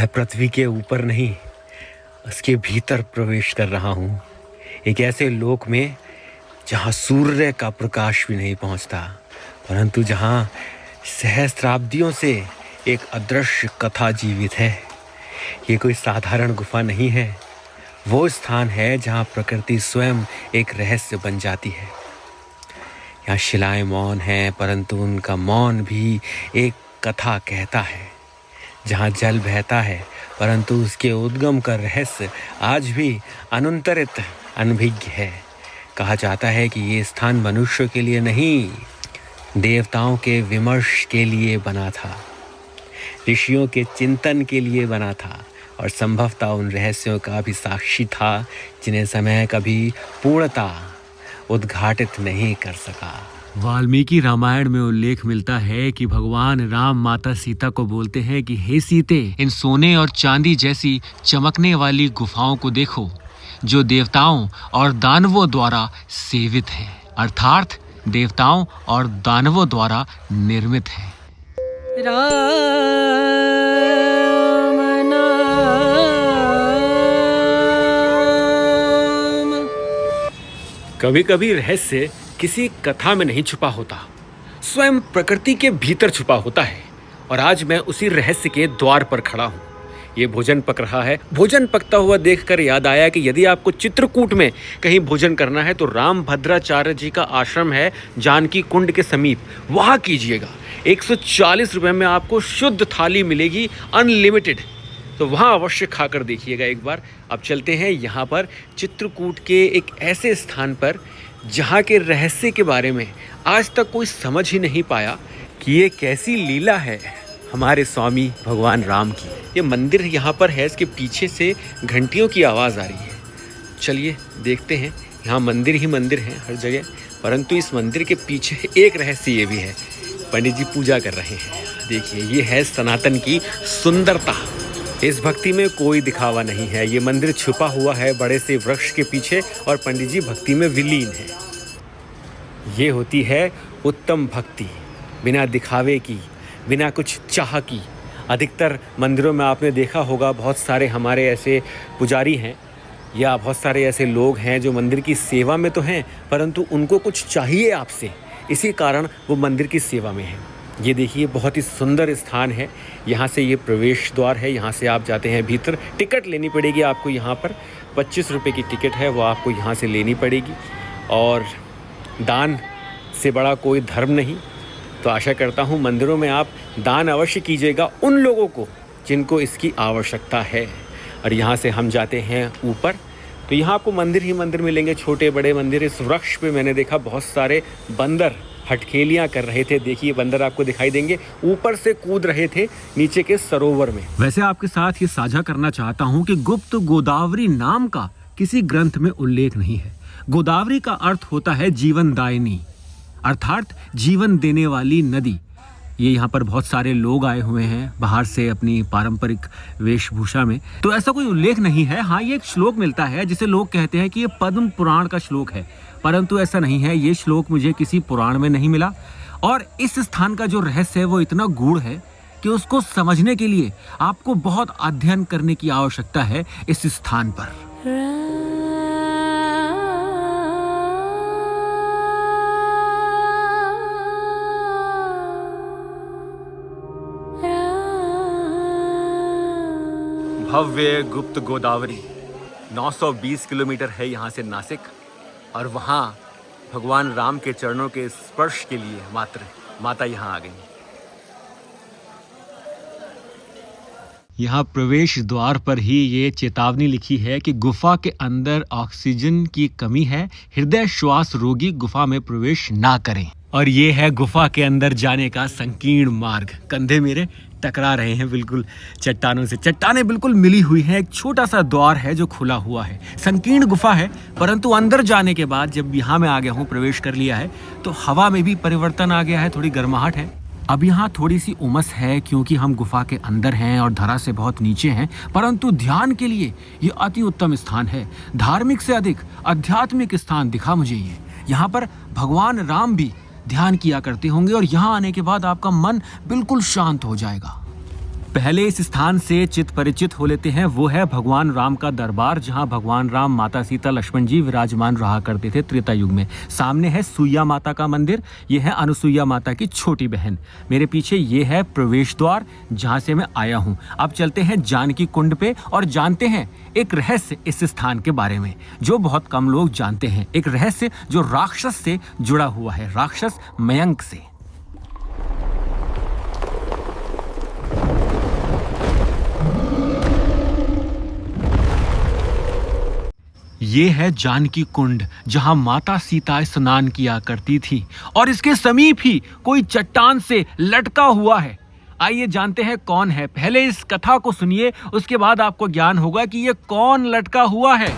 मैं पृथ्वी के ऊपर नहीं, उसके भीतर प्रवेश कर रहा हूँ। एक ऐसे लोक में जहाँ सूर्य का प्रकाश भी नहीं पहुँचता, परंतु जहाँ सहस्त्राब्दियों से एक अदृश्य कथा जीवित है। ये कोई साधारण गुफा नहीं है, वो स्थान है जहाँ प्रकृति स्वयं एक रहस्य बन जाती है। यहाँ शिलाएं मौन हैं, परंतु उनका मौन भी एक कथा कहता है। जहाँ जल बहता है, परंतु उसके उद्गम का रहस्य आज भी अनुत्तरित अनभिज्ञ है। कहा जाता है कि ये स्थान मनुष्य के लिए नहीं, देवताओं के विमर्श के लिए बना था, ऋषियों के चिंतन के लिए बना था, और संभवतः उन रहस्यों का भी साक्षी था जिन्हें समय कभी पूर्णतः उद्घाटित नहीं कर सका। वाल्मीकि रामायण में उल्लेख मिलता है कि भगवान राम माता सीता को बोलते हैं कि हे सीते, इन सोने और चांदी जैसी चमकने वाली गुफाओं को देखो जो देवताओं और दानवों द्वारा सेवित है, अर्थात देवताओं और दानवों द्वारा निर्मित है। कभी कभी रहस्य किसी कथा में नहीं छुपा होता, स्वयं प्रकृति के भीतर छुपा होता है। और आज मैं उसी रहस्य के द्वार पर खड़ा हूँ। ये भोजन पक रहा है। भोजन पकता हुआ देखकर याद आया कि यदि आपको चित्रकूट में कहीं भोजन करना है तो राम भद्राचार्य जी का आश्रम है जानकी कुंड के समीप, वहाँ कीजिएगा। 140 रुपये में आपको शुद्ध थाली मिलेगी, अनलिमिटेड। तो वहाँ अवश्य खाकर देखिएगा एक बार। अब चलते हैं यहाँ पर चित्रकूट के एक ऐसे स्थान पर जहाँ के रहस्य के बारे में आज तक कोई समझ ही नहीं पाया कि ये कैसी लीला है हमारे स्वामी भगवान राम की। ये मंदिर यहाँ पर है, इसके पीछे से घंटियों की आवाज़ आ रही है। चलिए देखते हैं। यहाँ मंदिर ही मंदिर है हर जगह, परंतु इस मंदिर के पीछे एक रहस्य ये भी है। पंडित जी पूजा कर रहे हैं। देखिए, ये है सनातन की सुंदरता। इस भक्ति में कोई दिखावा नहीं है। ये मंदिर छुपा हुआ है बड़े से वृक्ष के पीछे और पंडित जी भक्ति में विलीन है। ये होती है उत्तम भक्ति, बिना दिखावे की, बिना कुछ चाह की। अधिकतर मंदिरों में आपने देखा होगा बहुत सारे हमारे ऐसे पुजारी हैं या बहुत सारे ऐसे लोग हैं जो मंदिर की सेवा में तो हैं, परंतु उनको कुछ चाहिए आपसे, इसी कारण वो मंदिर की सेवा में हैं। ये देखिए, बहुत ही सुंदर स्थान है। यहाँ से ये प्रवेश द्वार है, यहाँ से आप जाते हैं भीतर। टिकट लेनी पड़ेगी आपको। यहाँ पर 25 रुपये की टिकट है, वो आपको यहाँ से लेनी पड़ेगी। और दान से बड़ा कोई धर्म नहीं। तो आशा करता हूँ मंदिरों में आप दान अवश्य कीजिएगा उन लोगों को जिनको इसकी आवश्यकता है। और यहाँ से हम जाते हैं ऊपर। तो यहाँ आपको मंदिर ही मंदिर मिलेंगे, छोटे बड़े मंदिर। इस वृक्ष पे मैंने देखा बहुत सारे बंदर हटखेलियाँ कर रहे थे। देखिए, बंदर आपको दिखाई देंगे, ऊपर से कूद रहे थे नीचे के सरोवर में। वैसे आपके साथ ये साझा करना चाहता हूँ कि गुप्त गोदावरी नाम का किसी ग्रंथ में उल्लेख नहीं है। गोदावरी का अर्थ होता है जीवनदायिनी, अर्थात जीवन देने वाली नदी। ये यहाँ पर बहुत सारे लोग आए हुए हैं बाहर से अपनी पारंपरिक वेशभूषा में, तो ऐसा कोई उल्लेख नहीं है। हाँ, ये एक श्लोक मिलता है जिसे लोग कहते हैं कि ये पद्म पुराण का श्लोक है, परंतु ऐसा नहीं है। ये श्लोक मुझे किसी पुराण में नहीं मिला। और इस स्थान का जो रहस्य है वो इतना गूढ़ है कि उसको समझने के लिए आपको बहुत अध्ययन करने की आवश्यकता है इस स्थान पर। भव्य गुप्त गोदावरी 920 किलोमीटर है यहाँ से नासिक। और वहाँ भगवान राम के चरणों के स्पर्श के लिए मात्र माता यहाँ आ गई। यहाँ प्रवेश द्वार पर ही ये चेतावनी लिखी है कि गुफा के अंदर ऑक्सीजन की कमी है, हृदय श्वास रोगी गुफा में प्रवेश ना करें। और ये है गुफा के अंदर जाने का संकीर्ण मार्ग। कंधे मेरे टकरा रहे हैं बिल्कुल चट्टानों से। चट्टानें बिल्कुल मिली हुई हैं। एक छोटा सा द्वार है जो खुला हुआ है। संकीर्ण गुफा है, परंतु अंदर जाने के बाद जब यहाँ मैं आ गया हूँ, प्रवेश कर लिया है, तो हवा में भी परिवर्तन आ गया है, थोड़ी गर्माहट है। अब यहाँ थोड़ी सी उमस है क्योंकि हम गुफा के अंदर हैं और धरा से बहुत नीचे हैं, परंतु ध्यान के लिए ये अति उत्तम स्थान है। धार्मिक से अधिक आध्यात्मिक स्थान दिखा मुझे ये। यहाँ पर भगवान राम भी ध्यान किया करते होंगे और यहाँ आने के बाद आपका मन बिल्कुल शांत हो जाएगा। पहले इस स्थान से चित परिचित हो लेते हैं। वो है भगवान राम का दरबार, जहां भगवान राम, माता सीता, लक्ष्मण जी विराजमान रहा करते थे त्रेता युग में। सामने है सुइया माता का मंदिर, ये है अनुसुईया माता की छोटी बहन। मेरे पीछे ये है प्रवेश द्वार जहां से मैं आया हूं। अब चलते हैं जानकी कुंड पे और जानते हैं एक रहस्य इस स्थान के बारे में जो बहुत कम लोग जानते हैं। एक रहस्य जो राक्षस से जुड़ा हुआ है, राक्षस मयंक से। ये है जानकी कुंड जहां माता सीता स्नान किया करती थी और इसके समीप ही कोई चट्टान से लटका हुआ है। आइए जानते हैं कौन है। पहले इस कथा को सुनिए, उसके बाद आपको ज्ञान होगा कि ये कौन लटका हुआ है।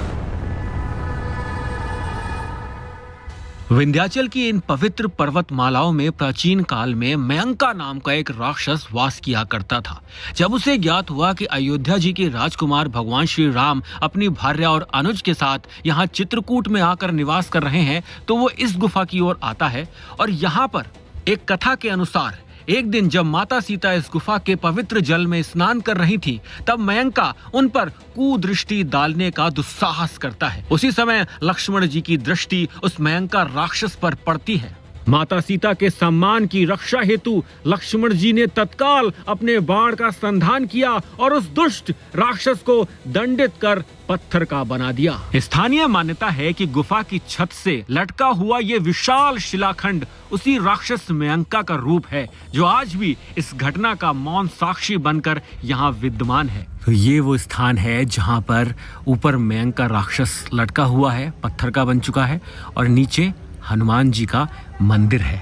विंध्याचल की इन पवित्र पर्वतमालाओं में प्राचीन काल में मयंका नाम का एक राक्षस वास किया करता था। जब उसे ज्ञात हुआ कि अयोध्या जी के राजकुमार भगवान श्री राम अपनी भार्या और अनुज के साथ यहाँ चित्रकूट में आकर निवास कर रहे हैं, तो वो इस गुफा की ओर आता है। और यहाँ पर एक कथा के अनुसार एक दिन जब माता सीता इस गुफा के पवित्र जल में स्नान कर रही थी, तब मयंका उन पर कुदृष्टि डालने का दुस्साहस करता है। उसी समय लक्ष्मण जी की दृष्टि उस मयंका राक्षस पर पड़ती है। माता सीता के सम्मान की रक्षा हेतु लक्ष्मण जी ने तत्काल अपने बाण का संधान किया और उस दुष्ट राक्षस को दंडित कर पत्थर का बना दिया। स्थानीय मान्यता है कि गुफा की छत से लटका हुआ ये विशाल शिलाखंड उसी राक्षस मयंका का रूप है, जो आज भी इस घटना का मौन साक्षी बनकर यहाँ विद्यमान है। तो ये वो स्थान है जहाँ पर ऊपर मयंका राक्षस लटका हुआ है, पत्थर का बन चुका है, और नीचे हनुमान जी का मंदिर है।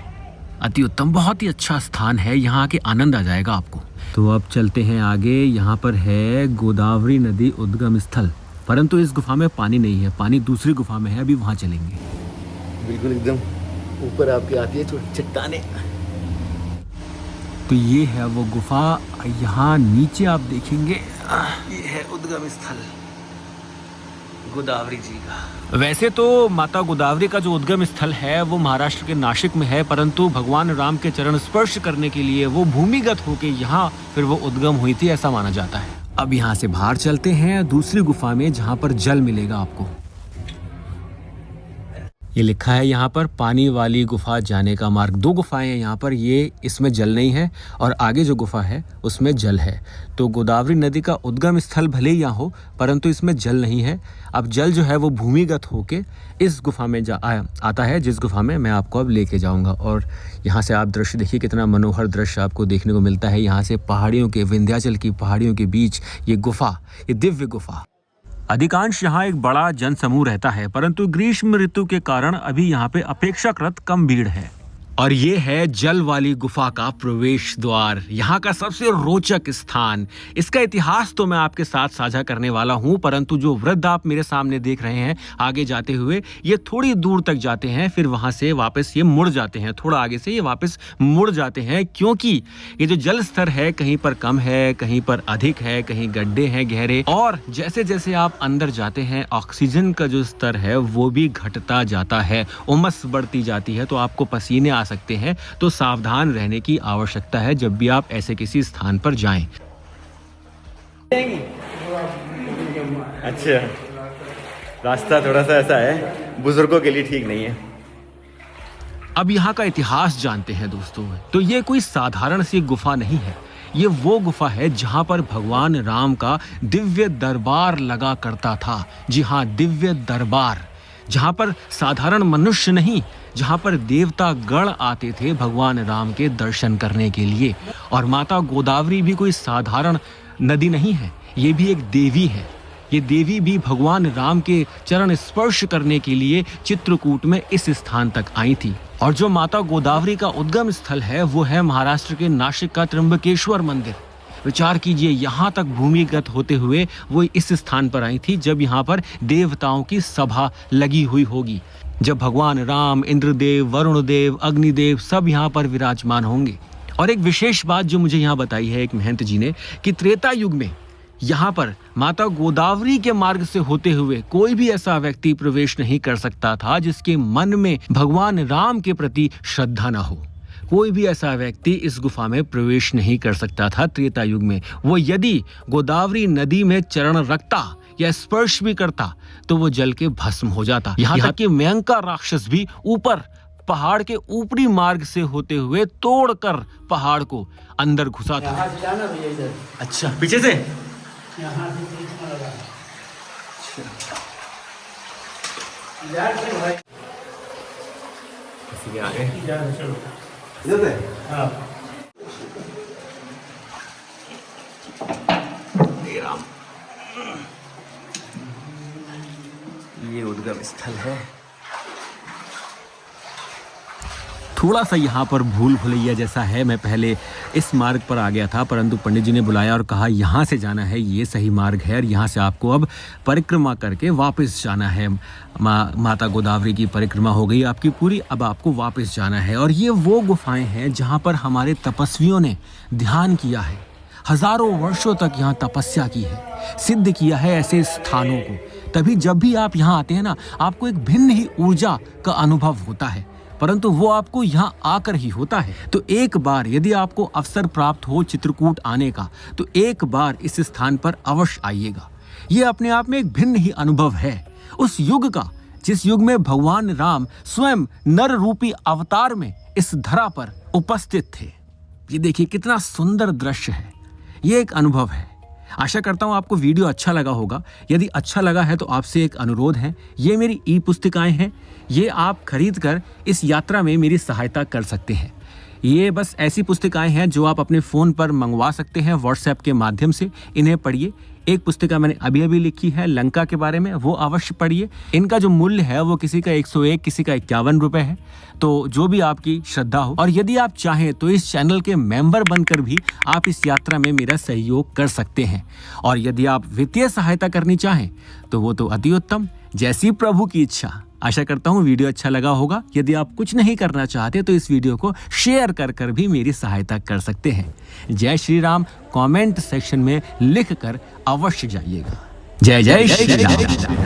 अति उत्तम, बहुत ही अच्छा स्थान है, यहाँ आके आनंद आ जाएगा आपको। तो अब चलते हैं आगे। यहाँ पर है गोदावरी नदी उद्गम स्थल, परंतु इस गुफा में पानी नहीं है, पानी दूसरी गुफा में है, अभी वहाँ चलेंगे। बिल्कुल एकदम ऊपर आपकी आती है छोटी चट्टाने। तो ये है वो गुफा। यहाँ नीचे आप देखेंगे, ये है उद्गम स्थल गोदावरी जी का। वैसे तो माता गोदावरी का जो उद्गम स्थल है वो महाराष्ट्र के नासिक में है, परंतु भगवान राम के चरण स्पर्श करने के लिए वो भूमिगत होके यहाँ फिर वो उद्गम हुई थी, ऐसा माना जाता है। अब यहाँ से बाहर चलते हैं दूसरी गुफा में जहाँ पर जल मिलेगा आपको। ये लिखा है यहाँ पर पानी वाली गुफा जाने का मार्ग। दो गुफाएं हैं यहाँ पर, ये इसमें जल नहीं है और आगे जो गुफा है उसमें जल है। तो गोदावरी नदी का उद्गम स्थल भले ही यहाँ हो, परंतु इसमें जल नहीं है। अब जल जो है वो भूमिगत होके इस गुफा में आता है, जिस गुफा में मैं आपको अब लेके जाऊँगा। और यहाँ से आप दृश्य देखिए, कितना मनोहर दृश्य आपको देखने को मिलता है। यहाँ से पहाड़ियों के, विंध्याचल की पहाड़ियों के बीच ये गुफा, ये दिव्य गुफा। अधिकांश यहाँ एक बड़ा जन समूह रहता है, परंतु ग्रीष्म ऋतु के कारण अभी यहाँ पे अपेक्षाकृत कम भीड़ है। और ये है जल वाली गुफा का प्रवेश द्वार, यहाँ का सबसे रोचक स्थान। इसका इतिहास तो मैं आपके साथ साझा करने वाला हूँ, परंतु जो वृद्ध आप मेरे सामने देख रहे हैं आगे जाते हुए, ये थोड़ी दूर तक जाते हैं, फिर वहाँ से वापस ये मुड़ जाते हैं। थोड़ा आगे से ये वापस मुड़ जाते हैं, क्योंकि ये जो जल स्तर है कहीं पर कम है, कहीं पर अधिक है, कहीं गड्ढे हैं गहरे। और जैसे जैसे आप अंदर जाते हैं ऑक्सीजन का जो स्तर है वो भी घटता जाता है, उमस बढ़ती जाती है, तो आपको पसीने आ सकते हैं। तो सावधान रहने की आवश्यकता है जब भी आप ऐसे किसी स्थान पर जाएं। अच्छा, रास्ता थोड़ा सा ऐसा है, बुजुर्गों के लिए ठीक नहीं है। अब यहाँ का इतिहास जानते हैं दोस्तों। तो ये कोई साधारण सी गुफा नहीं है, ये वो गुफा है जहाँ पर भगवान राम का दिव्य दरबार लगा करता था। जी हाँ, दिव्य दरबार, जहाँ पर साधारण मनुष्य नहीं, जहाँ पर देवता गण आते थे भगवान राम के दर्शन करने के लिए। और माता गोदावरी भी कोई साधारण नदी नहीं है, ये भी एक देवी है। ये देवी भी भगवान राम के चरण स्पर्श करने के लिए चित्रकूट में इस स्थान तक आई थी। और जो माता गोदावरी का उद्गम स्थल है वो है महाराष्ट्र के नासिक का त्र्यंबकेश्वर मंदिर। विचार कीजिए, यहाँ तक भूमिगत होते हुए वो इस स्थान पर आई थी जब यहाँ पर देवताओं की सभा लगी हुई होगी, जब भगवान राम, इंद्रदेव, वरुणदेव, अग्निदेव सब यहाँ पर विराजमान होंगे। और एक विशेष बात जो मुझे यहाँ बताई है एक महंत जी ने, कि त्रेता युग में यहाँ पर माता गोदावरी के मार्ग से होते हुए कोई भी ऐसा व्यक्ति प्रवेश नहीं कर सकता था जिसके मन में भगवान राम के प्रति श्रद्धा न हो। कोई भी ऐसा व्यक्ति इस गुफा में प्रवेश नहीं कर सकता था त्रेता युग में। वो यदि गोदावरी नदी में चरण रखता या स्पर्श भी करता तो वो जल के भस्म हो जाता। यहाँ तक कि मयंका राक्षस भी ऊपर पहाड़ के ऊपरी मार्ग से होते हुए तोड़कर पहाड़ को अंदर घुसा था। अच्छा, पीछे से आगे ये उद्गम स्थल है। थोड़ा सा यहाँ पर भूल भुलैया जैसा है। मैं पहले इस मार्ग पर आ गया था, परंतु पंडित जी ने बुलाया और कहा यहाँ से जाना है, ये सही मार्ग है और यहाँ से आपको अब परिक्रमा करके वापस जाना है। माता गोदावरी की परिक्रमा हो गई आपकी पूरी, अब आपको वापस जाना है। और ये वो गुफाएं हैं जहाँ पर हमारे तपस्वियों ने ध्यान किया है, हजारों वर्षों तक यहाँ तपस्या की है, सिद्ध किया है ऐसे स्थानों को। तभी जब भी आप यहाँ आते हैं ना, आपको एक भिन्न ही ऊर्जा का अनुभव होता है, परंतु वो आपको यहाँ आकर ही होता है। तो एक बार यदि आपको अवसर प्राप्त हो चित्रकूट आने का, तो एक बार इस स्थान पर अवश्य आइएगा। ये अपने आप में एक भिन्न ही अनुभव है उस युग का, जिस युग में भगवान राम स्वयं नर रूपी अवतार में इस धरा पर उपस्थित थे। ये देखिए कितना सुंदर दृश्य है, ये एक अनुभव है। आशा करता हूँ आपको वीडियो अच्छा लगा होगा। यदि अच्छा लगा है तो आपसे एक अनुरोध है, ये मेरी ई पुस्तिकाएं हैं, ये आप खरीद कर इस यात्रा में मेरी सहायता कर सकते हैं। ये बस ऐसी पुस्तिकाएं हैं जो आप अपने फ़ोन पर मंगवा सकते हैं व्हाट्सएप के माध्यम से। इन्हें पढ़िए। एक पुस्तिका मैंने अभी लिखी है लंका के बारे में, वो अवश्य पढ़िए। इनका जो मूल्य है वो किसी का 101, किसी का 51 रुपये है, तो जो भी आपकी श्रद्धा हो। और यदि आप चाहें तो इस चैनल के मेंबर बनकर भी आप इस यात्रा में मेरा सहयोग कर सकते हैं। और यदि आप वित्तीय सहायता करनी चाहें तो वो तो अति उत्तम, जैसी प्रभु की इच्छा। आशा करता हूँ वीडियो अच्छा लगा होगा। यदि आप कुछ नहीं करना चाहते तो इस वीडियो को शेयर कर भी मेरी सहायता कर सकते हैं। जय श्री राम कमेंट सेक्शन में लिख कर अवश्य जाइएगा। जय जय श्री राम।